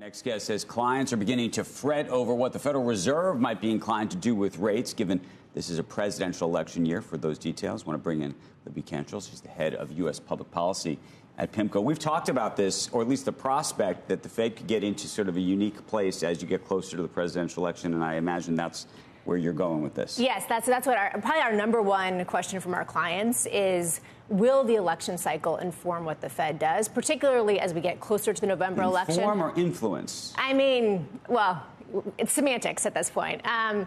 Next guest says clients are beginning to fret over what the Federal Reserve might be inclined to do with rates, given this is a presidential election year. For those details, I want to bring in Libby Cantrill. She's the head of U.S. public policy at PIMCO. We've talked about this, or at least the prospect that the Fed could get into sort of a unique place as you get closer to the presidential election, and I imagine that's where you're going with this. Yes, that's what probably our number one question from our clients is, will the election cycle inform what the Fed does, particularly as we get closer to the November election? Inform or influence? I mean, well, it's semantics at this point. So,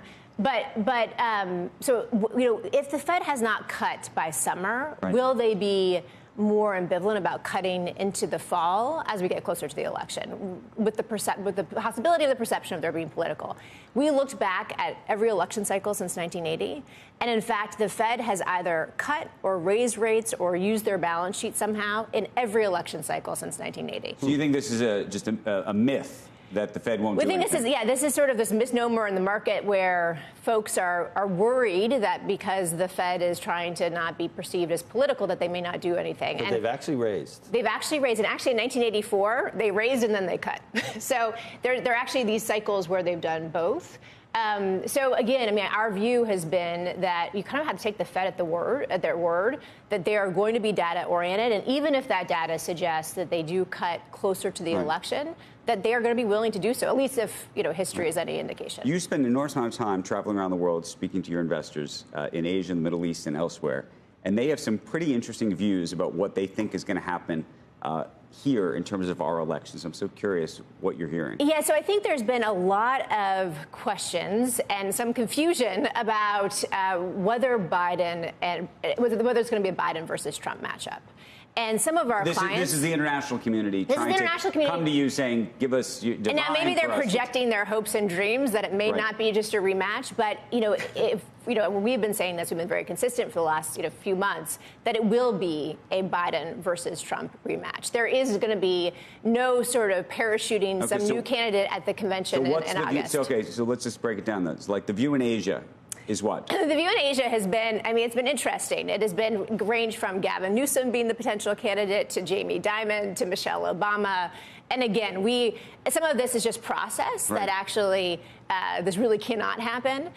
if the Fed has not cut by summer, right, will they be more ambivalent about cutting into the fall as we get closer to the election, with the possibility of the perception of there being political? We looked back at every election cycle since 1980, and in fact, the Fed has either cut or raised rates or used their balance sheet somehow in every election cycle since 1980. So you think this is just a myth that the Fed won't do anything? This is sort of this misnomer in the market where folks are worried that because the Fed is trying to not be perceived as political, that they may not do anything. But they've actually raised. They've actually raised. And actually in 1984, they raised and then they cut. So there are actually these cycles where they've done both. So again, I mean, our view has been that you kind of have to take the Fed at their word, that they are going to be data oriented. And even if that data suggests that they do cut closer to the election, that they are going to be willing to do so, at least if, history is any indication. You spend an enormous amount of time traveling around the world, speaking to your investors in Asia, the Middle East, and elsewhere. And they have some pretty interesting views about what they think is going to happen here in terms of our elections. I'm so curious what you're hearing. Yeah, so I think there's been a lot of questions and some confusion about whether it's going to be a Biden versus Trump matchup. And some of our clients... This is the international community trying to come to you saying, give us... And now maybe they're projecting their hopes and dreams that it may not be just a rematch. But, we've been saying this, we've been very consistent for the last few months, that it will be a Biden versus Trump rematch. There is going to be no sort of parachuting some new candidate at the convention in August. So let's just break it down. It's like the view in Asia is what? The view in Asia has been, it's been interesting. It has been ranged from Gavin Newsom being the potential candidate to Jamie Dimon to Michelle Obama. And again, some of this is just process that actually this really cannot happen.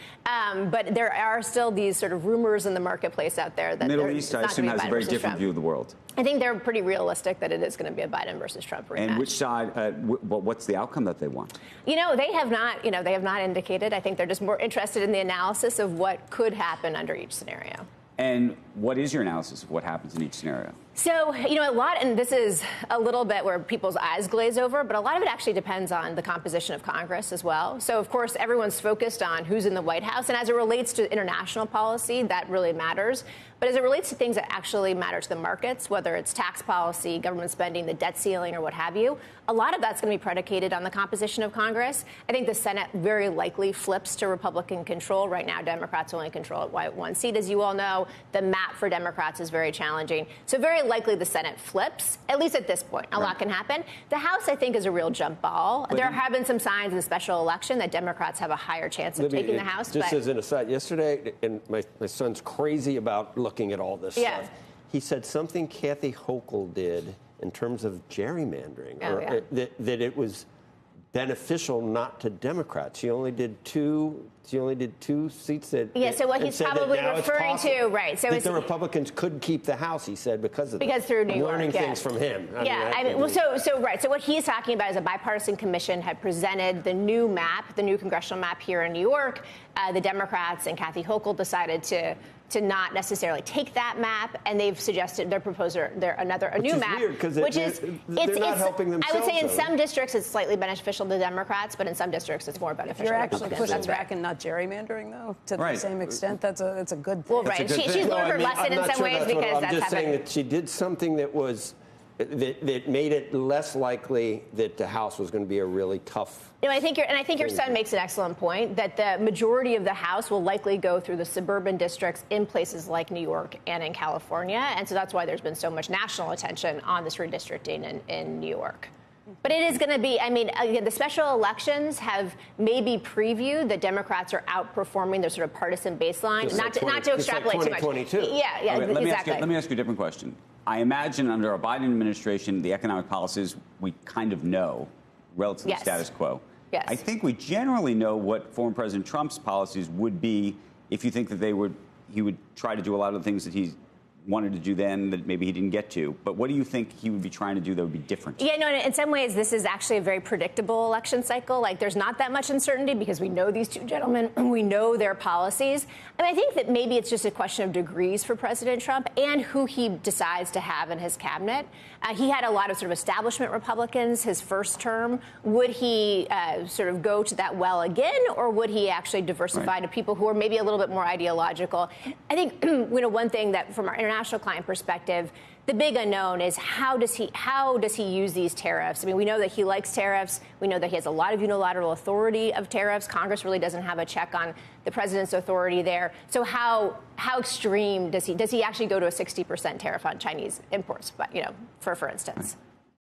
But there are still these sort of rumors in the marketplace out there that the Middle East, I assume, has a very different view of the world. I think they're pretty realistic that it is going to be a Biden versus Trump rematch. And which side? What's the outcome that they want? They have not. They have not indicated. I think they're just more interested in the analysis of what could happen under each scenario. And what is your analysis of what happens in each scenario? So, a lot, and this is a little bit where people's eyes glaze over, but a lot of it actually depends on the composition of Congress as well. So, of course, everyone's focused on who's in the White House. And as it relates to international policy, that really matters. But as it relates to things that actually matter to the markets, whether it's tax policy, government spending, the debt ceiling, or what have you, a lot of that's going to be predicated on the composition of Congress. I think the Senate very likely flips to Republican control. Right now, Democrats only control one seat, as you all know. The map for Democrats is very challenging. So very likely the Senate flips, at least at this point. A lot can happen. The House, I think, is a real jump ball. There have been some signs in the special election that Democrats have a higher chance of taking the House. Just as an aside, yesterday, and my son's crazy about looking at all this stuff. He said something Kathy Hochul did in terms of gerrymandering, that it was beneficial not to Democrats. She only did two seats that. Yeah. So what he's probably referring to, right? So the Republicans could keep the House. He said because of that. Through New York, learning things from him. So what he's talking about is a bipartisan commission had presented the new map, the new congressional map here in New York. The Democrats and Kathy Hochul decided to not necessarily take that map, and they've suggested their proposal, a new map, which is not helping themselves. I would say in some districts it's slightly beneficial to Democrats, but in some districts it's more beneficial. If you're actually pushing back and not gerrandering, though, to the same extent, it's a good thing. Well, right. She's learned her lesson in some ways because that's happened. I'm just saying that she did something that made it less likely that the House was going to be a really tough. I think your son makes an excellent point that the majority of the House will likely go through the suburban districts in places like New York and in California, and so that's why there's been so much national attention on this redistricting in New York. But it is going to be, again, the special elections have maybe previewed that Democrats are outperforming their sort of partisan baseline, not to extrapolate too much. 2022. Yeah, okay, exactly. Let me ask you a different question. I imagine under a Biden administration, the economic policies we kind of know relative Yes. status quo. Yes. I think we generally know what former President Trump's policies would be if you think that he would try to do a lot of the things that he wanted to do then that maybe he didn't get to. But what do you think he would be trying to do that would be different? Yeah, no, in some ways, this is actually a very predictable election cycle. Like, there's not that much uncertainty because we know these two gentlemen, we know their policies. And I think that maybe it's just a question of degrees for President Trump and who he decides to have in his cabinet. He had a lot of sort of establishment Republicans his first term. Would he sort of go to that well again, or would he actually diversify to people who are maybe a little bit more ideological? I think one thing that from our international client perspective, the big unknown is how does he use these tariffs? I mean, we know that he likes tariffs. We know that he has a lot of unilateral authority of tariffs. Congress really doesn't have a check on the president's authority there. So how extreme does he actually go to a 60% tariff on Chinese imports? But for instance.